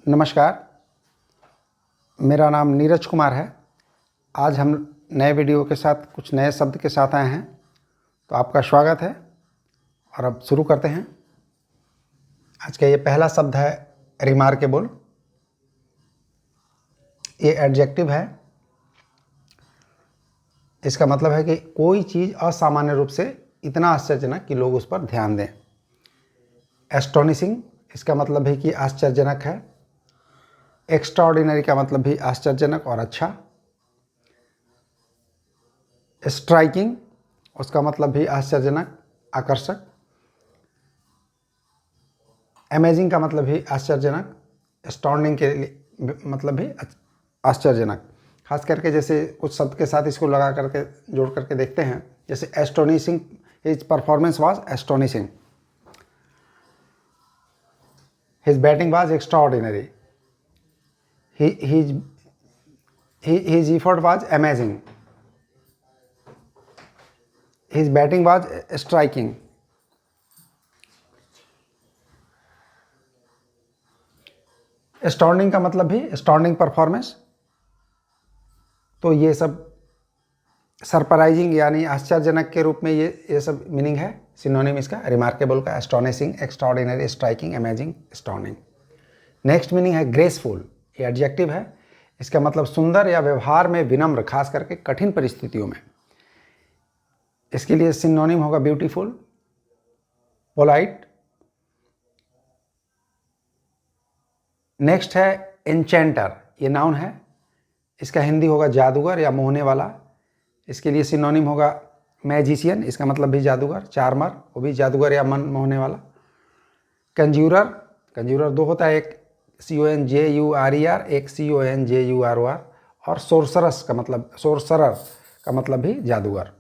नमस्कार, मेरा नाम नीरज कुमार है। आज हम नए वीडियो के साथ कुछ नए शब्द के साथ आए हैं, तो आपका स्वागत है। और अब शुरू करते हैं। आज का ये पहला शब्द है रिमार्केबल। ये एडजेक्टिव है। इसका मतलब है कि कोई चीज़ असामान्य रूप से इतना आश्चर्यजनक कि लोग उस पर ध्यान दें। एस्टोनिशिंग, इसका मतलब है कि आश्चर्यजनक है। एक्स्ट्राऑर्डिनरी का मतलब भी आश्चर्यजनक और अच्छा। स्ट्राइकिंग, उसका मतलब भी आश्चर्यजनक, आकर्षक। अमेजिंग का मतलब भी आश्चर्यजनक। एस्टॉर्निंग के लिए मतलब भी आश्चर्यजनक। खास करके जैसे कुछ शब्द के साथ इसको लगा करके जोड़ करके देखते हैं। जैसे astonishing, his performance was astonishing. His batting was extraordinary. His effort was amazing. His batting was striking. Astounding का मतलब भी astounding परफॉर्मेंस। तो ये सब सरप्राइजिंग यानी आश्चर्यजनक के रूप में ये सब मीनिंग है। सिनोनिम इसका रिमार्केबल का astonishing, extraordinary, striking, amazing, astonishing. Next meaning है ग्रेसफुल। ये एडजेक्टिव है। इसका मतलब सुंदर या व्यवहार में विनम्र, खास करके कठिन परिस्थितियों में। इसके लिए सिनोनिम होगा ब्यूटीफुल, पोलाइट। नेक्स्ट है एन्चेंटर। ये नाउन है। इसका हिंदी होगा जादूगर या मोहने वाला। इसके लिए सिनोनिम होगा मैजिशियन, इसका मतलब भी जादूगर, चार्मर, वो भी जादूगर या मन मोहने वाला। कंज्यूरर, कंज्यूरर दो होता है, एक CONJURER, एक CONJUROR। और सोर्सरस का मतलब, सोर्सरर का मतलब भी जादूगर।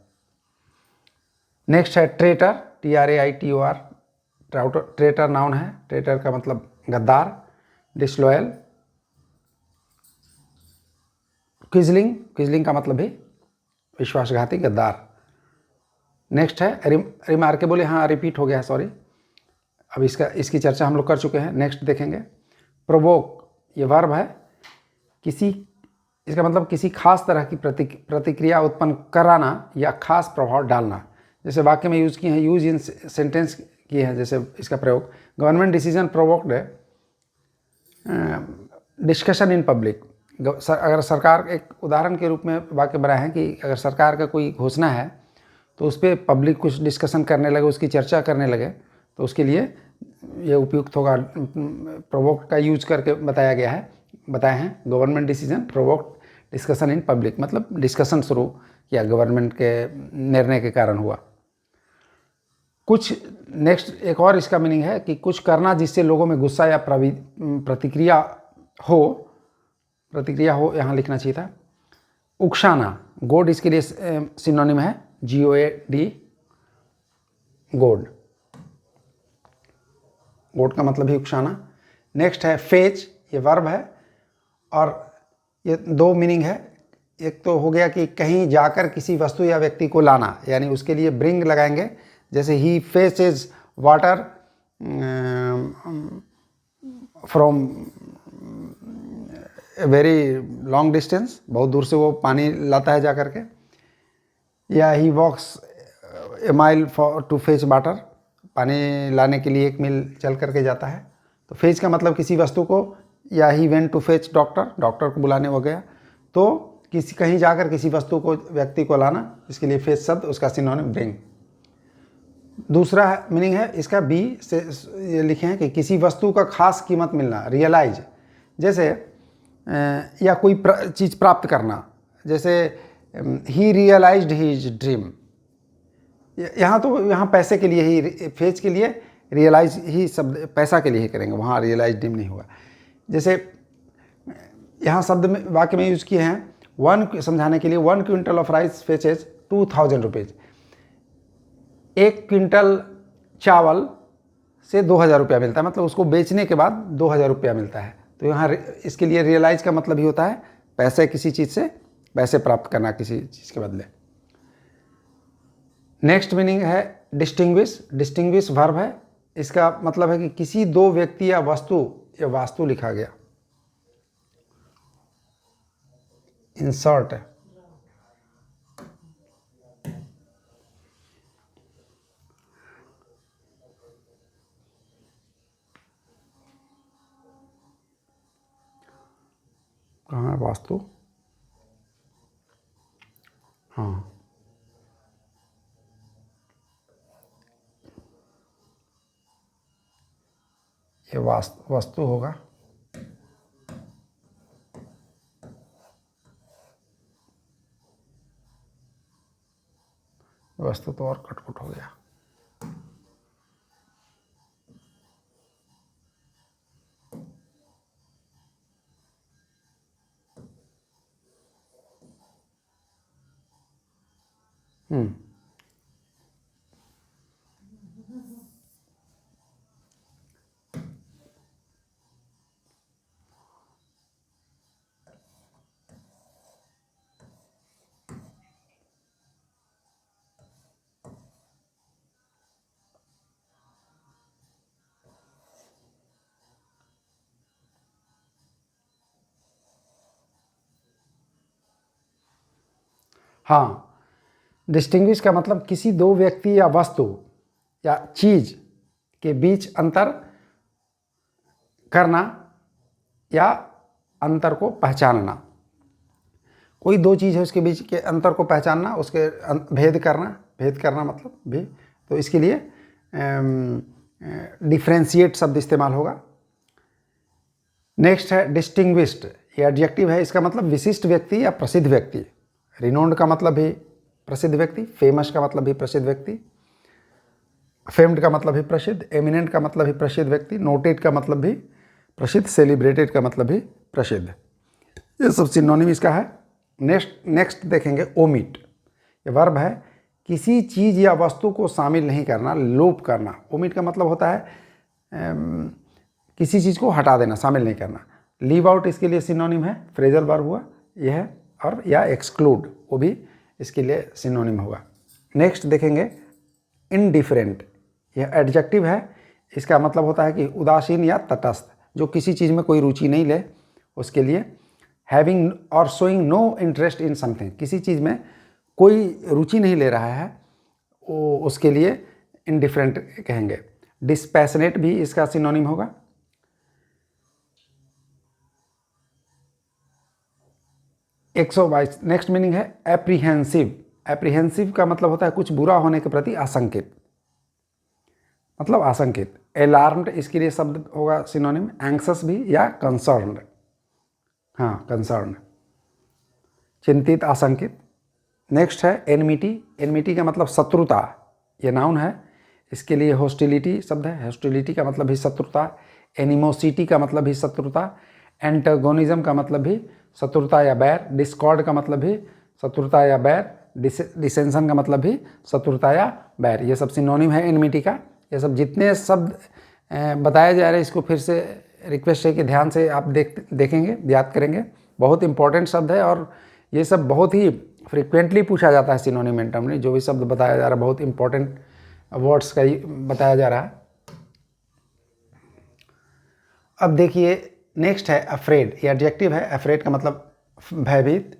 नेक्स्ट है ट्रेटर, TRAITOR। ट्रेटर नाउन है। ट्रेटर का मतलब गद्दार, डिसलॉयल। क्विजलिंग, क्विजलिंग का मतलब भी विश्वासघाती, गद्दार। नेक्स्ट है रिमार्केबल। यहाँ रिपीट हो गया है, सॉरी। अब इसकी चर्चा हम लोग कर चुके हैं। नेक्स्ट देखेंगे प्रोवोक। ये वर्ब है। इसका मतलब किसी खास तरह की प्रतिक्रिया उत्पन्न कराना या खास प्रभाव डालना। जैसे वाक्य में यूज़ किए हैं, यूज इन सेंटेंस किए हैं। जैसे इसका प्रयोग, government decision provoked discussion in public. अगर सरकार, एक उदाहरण के रूप में वाक्य बनाए हैं कि अगर सरकार का कोई घोषणा है तो उस पर पब्लिक कुछ डिस्कशन करने लगे, उसकी चर्चा करने लगे, तो उसके लिए ये उपयुक्त होगा। प्रोवोक्ड का यूज करके बताए हैं government decision provoked discussion in public, मतलब डिस्कशन शुरू किया, गवर्नमेंट के निर्णय के कारण हुआ। कुछ नेक्स्ट एक और इसका मीनिंग है कि कुछ करना जिससे लोगों में गुस्सा या प्रतिक्रिया हो, यहाँ लिखना चाहिए था। उकसाना, गोड, इसके लिए सिनोनिम है GOAD, गोड। गोड का मतलब ही उकसाना। नेक्स्ट है फेच। ये वर्ब है और ये दो मीनिंग है। एक तो हो गया कि कहीं जाकर किसी वस्तु या व्यक्ति को लाना, यानी उसके लिए ब्रिंग लगाएंगे। जैसे he fetches water from a very long distance, बहुत दूर से वो पानी लाता है जा कर के। या he walks a mile for to fetch water, पानी लाने के लिए 1 मील चल करके जाता है। तो फेच का मतलब किसी वस्तु को, या ही went to fetch doctor, doctor को बुलाने हो गया। तो कहीं जाकर किसी वस्तु को, व्यक्ति को लाना, इसके लिए फेच शब्द, उसका सिनोनिम ब्रिंग। दूसरा मीनिंग है इसका बी से ये लिखे हैं कि किसी वस्तु का खास कीमत मिलना, रियलाइज। जैसे या कोई चीज़ प्राप्त करना, जैसे ही रियलाइज्ड हिज ड्रीम। यहाँ पैसे के लिए ही, फेच के लिए रियलाइज ही शब्द पैसा के लिए ही करेंगे, वहाँ रियलाइज ड्रीम नहीं होगा। जैसे यहाँ शब्द में, वाक्य में यूज़ किए हैं, समझाने के लिए 1 quintal of rice fetches 2000 rupees. 1 quintal चावल से 2000 रुपया मिलता है, मतलब उसको बेचने के बाद 2000 रुपया मिलता है। तो यहाँ इसके लिए रियलाइज का मतलब ही होता है पैसे, किसी चीज़ से पैसे प्राप्त करना, किसी चीज़ के बदले। नेक्स्ट मीनिंग है डिस्टिंग्विश। डिस्टिंग्विश वर्ब है। इसका मतलब है कि किसी दो व्यक्ति या वास्तु लिखा गया, इंसर्ट, कहाँ है वास्तु, हाँ ये वस्तु होगा। वस्तु तो और कटपुट हो गया। हाँ, डिस्टिंग्विश का मतलब किसी दो व्यक्ति या वस्तु या चीज के बीच अंतर करना या अंतर को पहचानना। कोई दो चीज़ है उसके बीच के अंतर को पहचानना, उसके भेद करना मतलब भी, तो इसके लिए डिफ्रेंशिएट शब्द इस्तेमाल होगा। नेक्स्ट है डिस्टिंग्विश्ड, ये एडजेक्टिव है, इसका मतलब विशिष्ट व्यक्ति या प्रसिद्ध व्यक्ति। रिनोन्ड का मतलब भी प्रसिद्ध व्यक्ति, फेमस का मतलब भी प्रसिद्ध व्यक्ति, फेम्ड का मतलब भी प्रसिद्ध, एमिनेंट का मतलब भी प्रसिद्ध व्यक्ति, नोटेड का मतलब भी प्रसिद्ध, सेलिब्रेटेड का मतलब भी प्रसिद्ध। ये सब सिनोनिम इसका है। नेक्स्ट देखेंगे ओमिट, ये वर्ब है, किसी चीज़ या वस्तु को शामिल नहीं करना, लोप करना। ओमिट का मतलब होता है किसी चीज़ को हटा देना, शामिल नहीं करना। लीव आउट इसके लिए सिनोनिम है, फ्रेजल वर्ब हुआ यह है, और या एक्सक्लूड वो भी इसके लिए सिनोनिम होगा। नेक्स्ट देखेंगे इनडिफरेंट, यह एडजेक्टिव है, इसका मतलब होता है कि उदासीन या तटस्थ, जो किसी चीज़ में कोई रुचि नहीं ले उसके लिए। हैविंग और showing no interest in something, किसी चीज़ में कोई रुचि नहीं ले रहा है वो उसके लिए इनडिफरेंट कहेंगे। डिस्पैशनेट भी इसका सिनोनिम होगा। नेक्स्ट मीनिंग है एप्रीहेंसिव। एप्रीहेंसिव का मतलब होता है कुछ बुरा होने के प्रति आशंकित, मतलब आशंकित। अलार्म्ड इसके लिए शब्द होगा सिनोनिम, एंक्सस भी या कंसर्न्ड, हाँ कंसर्न, चिंतित, आशंकित। नेक्स्ट है एनमिटी, एनमिटी का मतलब शत्रुता, ये नाउन है, इसके लिए हॉस्टिलिटी शब्द है, हॉस्टिलिटी का मतलब भी शत्रुता, एनिमोसिटी का मतलब भी शत्रुता, एंटागोनिज्म का मतलब भी शत्रुता या बैर, डिस्कॉर्ड का मतलब भी शत्रुता या बैर, डिसेंशन का मतलब भी शत्रुता या बैर। ये सब सिनोनिम है एनमिटी का। ये सब जितने शब्द बताए जा रहे हैं इसको फिर से रिक्वेस्ट है कि ध्यान से आप देखेंगे, याद करेंगे, बहुत इंपॉर्टेंट शब्द है और ये सब बहुत ही फ्रिक्वेंटली पूछा जाता है सिनोनिम एंटोनिम में। जो भी शब्द बताया जा रहा है बहुत इंपॉर्टेंट वर्ड्स का ही बताया जा रहा है। अब देखिए नेक्स्ट है अफ्रेड, ये एडजेक्टिव है, अफ्रेड का मतलब भयभीत,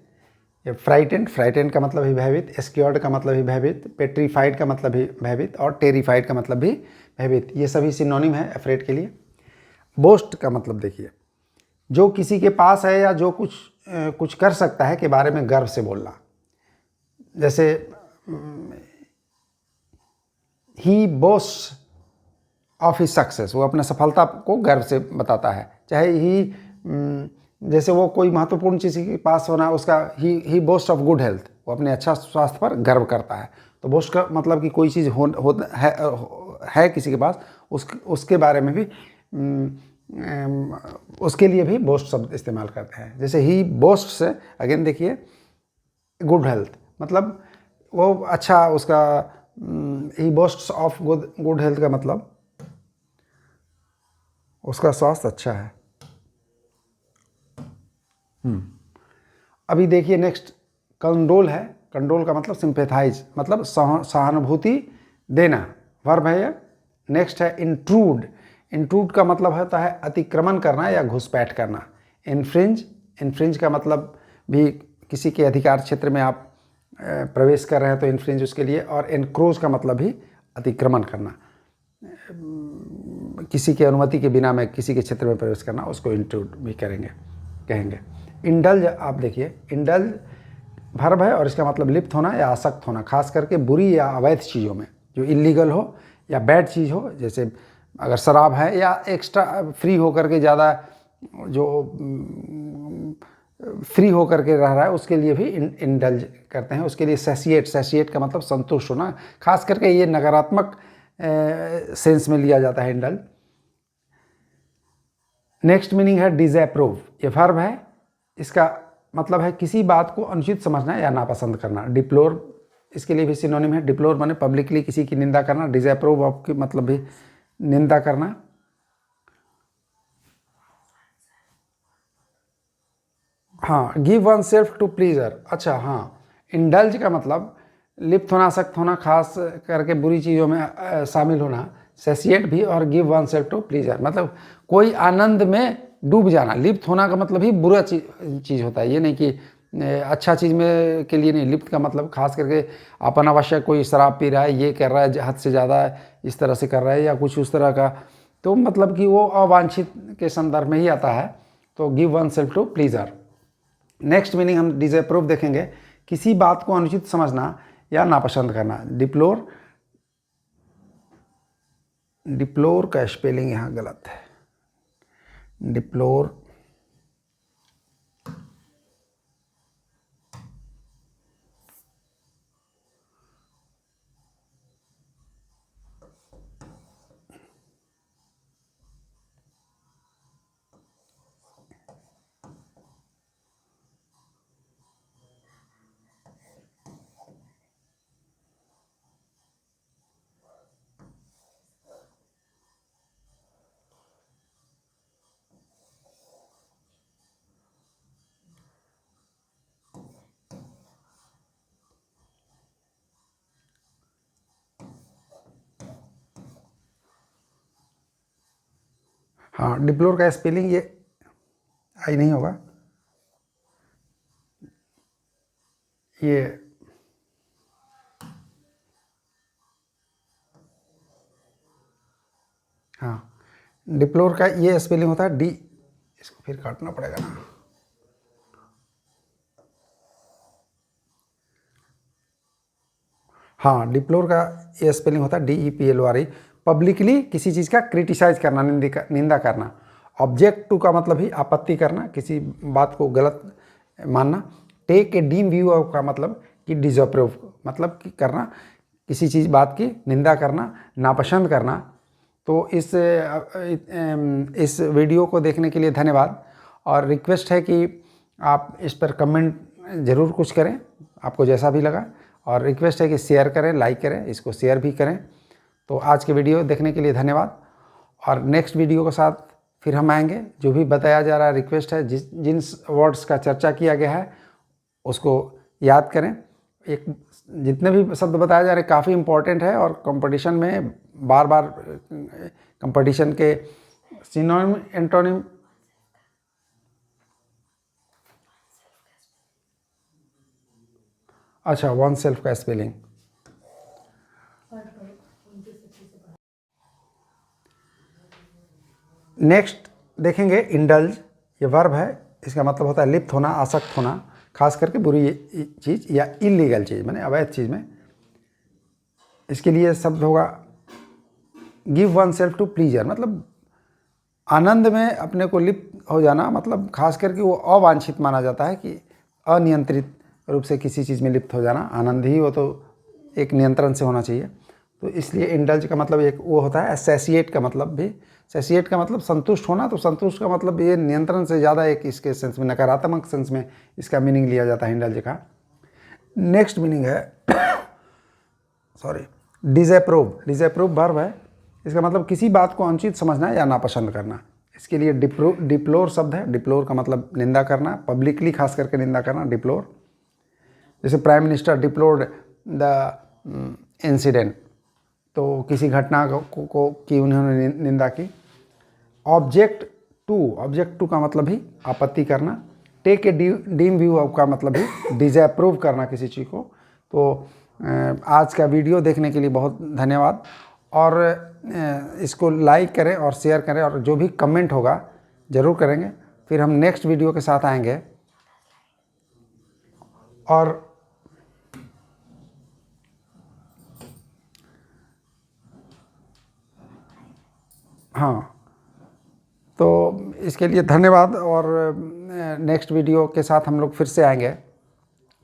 ये फ्राइटेंड, फ्राइटेंड का मतलब भी भयभीत, स्क्योर्ड का मतलब भी भयभीत, पेट्रीफाइड का मतलब भी भयभीत और टेरिफाइड का मतलब भी भयभीत। ये सभी सिनोनिम है अफ्रेड के लिए। बोस्ट का मतलब देखिए, जो किसी के पास है या जो कुछ कर सकता है के बारे में गर्व से बोलना। जैसे ही बोस्ट ऑफ हिज सक्सेस, वो अपने सफलता को गर्व से बताता है। चाहे ही जैसे वो कोई महत्वपूर्ण चीज़ के पास होना, उसका ही बोस्ट ऑफ गुड हेल्थ, वो अपने अच्छा स्वास्थ्य पर गर्व करता है। तो बोस्ट का मतलब कि कोई चीज़ है किसी के पास, उसके बारे में भी उसके लिए भी बोस्ट शब्द इस्तेमाल करते हैं। जैसे ही बोस्ट से अगेन देखिए गुड हेल्थ, मतलब वो अच्छा उसका, ही बोस्ट ऑफ गुड हेल्थ का मतलब उसका स्वास्थ्य अच्छा है। अभी देखिए नेक्स्ट कंडोल है, कंडोल का मतलब सिंपैथाइज, मतलब सहानुभूति देना, वर्ब है ये। नेक्स्ट है इंट्रूड, इंट्रूड का मतलब होता है अतिक्रमण करना या घुसपैठ करना। इन्फ्रिंज, इन्फ्रिंज का मतलब भी किसी के अधिकार क्षेत्र में आप प्रवेश कर रहे हैं तो इन्फ्रिंज उसके लिए। और एनक्रोच का मतलब भी अतिक्रमण करना, किसी की अनुमति के बिना में किसी के क्षेत्र में प्रवेश करना, उसको इंट्रूड भी कहेंगे। इंडल्ज, आप देखिए इंडल्ज वर्ब है और इसका मतलब लिप्त होना या आसक्त होना, खास करके बुरी या अवैध चीज़ों में, जो इलीगल हो या बैड चीज़ हो। जैसे अगर शराब है या एक्स्ट्रा फ्री होकर के ज़्यादा जो फ्री होकर के रह रहा है उसके लिए भी इंडल्ज करते हैं। उसके लिए सैसिएट का मतलब संतुष्ट होना, खास करके ये नकारात्मक सेंस में लिया जाता है इंडल्ज। नेक्स्ट मीनिंग है डिसअप्रूव। ये वर्ब है, इसका मतलब है किसी बात को अनुचित समझना या नापसंद करना। डिप्लोर इसके लिए भी सिनोनिम है। डिप्लोर माने पब्लिकली किसी की निंदा करना, डिसअप्रूव ऑफ की मतलब भी निंदा करना। हाँ, give one self to pleasure. अच्छा हाँ, इंडल्ज का मतलब लिप्त होना, आसक्त होना, खास करके बुरी चीज़ों में शामिल होना। सैसिएट भी और give one self to pleasure मतलब कोई आनंद में डूब जाना। लिप्त होना का मतलब ही बुरा चीज़ होता है, ये नहीं कि अच्छा चीज़ में के लिए नहीं। लिप्त का मतलब खास करके अपन अनावश्यक कोई शराब पी रहा है, ये कर रहा है, हद से ज़्यादा इस तरह से कर रहा है या कुछ उस तरह का, तो मतलब कि वो अवांछित के संदर्भ में ही आता है। तो give one self to pleasure. Next meaning हम डिसअप्रूव देखेंगे, किसी बात को अनुचित समझना या नापसंद करना। डिप्लोर का स्पेलिंग यहाँ गलत है। डिप्लोर हाँ, डिप्लोर का स्पेलिंग ये आई नहीं होगा, ये हाँ, डिप्लोर का ये स्पेलिंग होता है डी, इसको फिर काटना पड़ेगा ना। हाँ, डिप्लोर का ये स्पेलिंग होता है DEPLORE। पब्लिकली किसी चीज़ का क्रिटिसाइज करना, निंदा करना। ऑब्जेक्ट टू का मतलब ही आपत्ति करना, किसी बात को गलत मानना। Take a dim view of का मतलब कि डिसअप्रूव मतलब कि करना, किसी चीज़ बात की निंदा करना, नापसंद करना। तो इस वीडियो को देखने के लिए धन्यवाद, और रिक्वेस्ट है कि आप इस पर कमेंट ज़रूर कुछ करें, आपको जैसा भी लगा। और रिक्वेस्ट है कि शेयर करें, लाइक करें, इसको शेयर भी करें। तो आज के वीडियो देखने के लिए धन्यवाद, और नेक्स्ट वीडियो के साथ फिर हम आएंगे। जो भी बताया जा रहा है, रिक्वेस्ट है जिन वर्ड्स का चर्चा किया गया है उसको याद करें। एक जितने भी शब्द बताए जा रहे हैं काफ़ी इम्पोर्टेंट है, और कंपटीशन में बार बार कंपटीशन के सिनोनिम एंटोनिम। अच्छा, वन सेल्फ का स्पेलिंग नेक्स्ट देखेंगे। इंडल्ज ये वर्ब है, इसका मतलब होता है लिप्त होना, आसक्त होना, खास करके बुरी चीज़ या इलीगल चीज़ माने अवैध चीज़ में। इसके लिए शब्द होगा give one self to pleasure मतलब आनंद में अपने को लिप्त हो जाना, मतलब खास करके वो अवांछित माना जाता है कि अनियंत्रित रूप से किसी चीज़ में लिप्त हो जाना। आनंद ही वो तो एक नियंत्रण से होना चाहिए। तो इसलिए इंडल्ज का मतलब एक वो होता है। सैसिएट का मतलब भी, सैसिएट का मतलब संतुष्ट होना, तो संतुष्ट का मतलब ये नियंत्रण से ज़्यादा एक इसके सेंस में, नकारात्मक सेंस में इसका मीनिंग लिया जाता है इंडल्ज का। नेक्स्ट मीनिंग है सॉरी डिसअप्रूव। डिसअप्रूव वर्ब है, इसका मतलब किसी बात को अनुचित समझना या नापसंद करना। इसके लिए डिप्लोर शब्द है। डिप्लोर का मतलब निंदा करना, पब्लिकली खास करके निंदा करना, डिप्लोर। जैसे प्राइम मिनिस्टर डिप्लोर्ड द इंसिडेंट, तो किसी घटना को की उन्होंने निंदा की। ऑब्जेक्ट टू का मतलब ही आपत्ति करना। टेक ए डीम व्यू का मतलब ही डिसअप्रूव करना किसी चीज़ को। तो आज का वीडियो देखने के लिए बहुत धन्यवाद, और इसको लाइक करें और शेयर करें, और जो भी कमेंट होगा ज़रूर करेंगे। फिर हम नेक्स्ट वीडियो के साथ आएंगे। और हाँ, तो इसके लिए धन्यवाद, और नेक्स्ट वीडियो के साथ हम लोग फिर से आएंगे।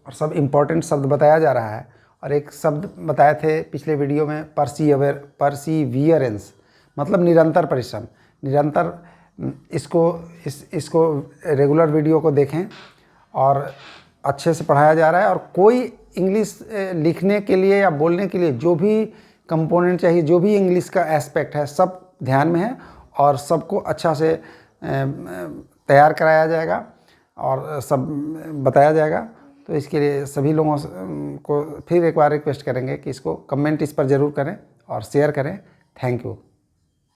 और सब इम्पोर्टेंट शब्द बताया जा रहा है, और एक शब्द बताए थे पिछले वीडियो में, परसीवियरेंस, मतलब निरंतर परिश्रम, निरंतर। इसको रेगुलर वीडियो को देखें, और अच्छे से पढ़ाया जा रहा है। और कोई इंग्लिश लिखने के लिए या बोलने के लिए जो भी कंपोनेंट चाहिए, जो भी इंग्लिश का एस्पेक्ट है, सब ध्यान में है, और सबको अच्छा से तैयार कराया जाएगा और सब बताया जाएगा। तो इसके लिए सभी लोगों को फिर एक बार रिक्वेस्ट करेंगे कि इसको कमेंट इस पर ज़रूर करें और शेयर करें। Thank you.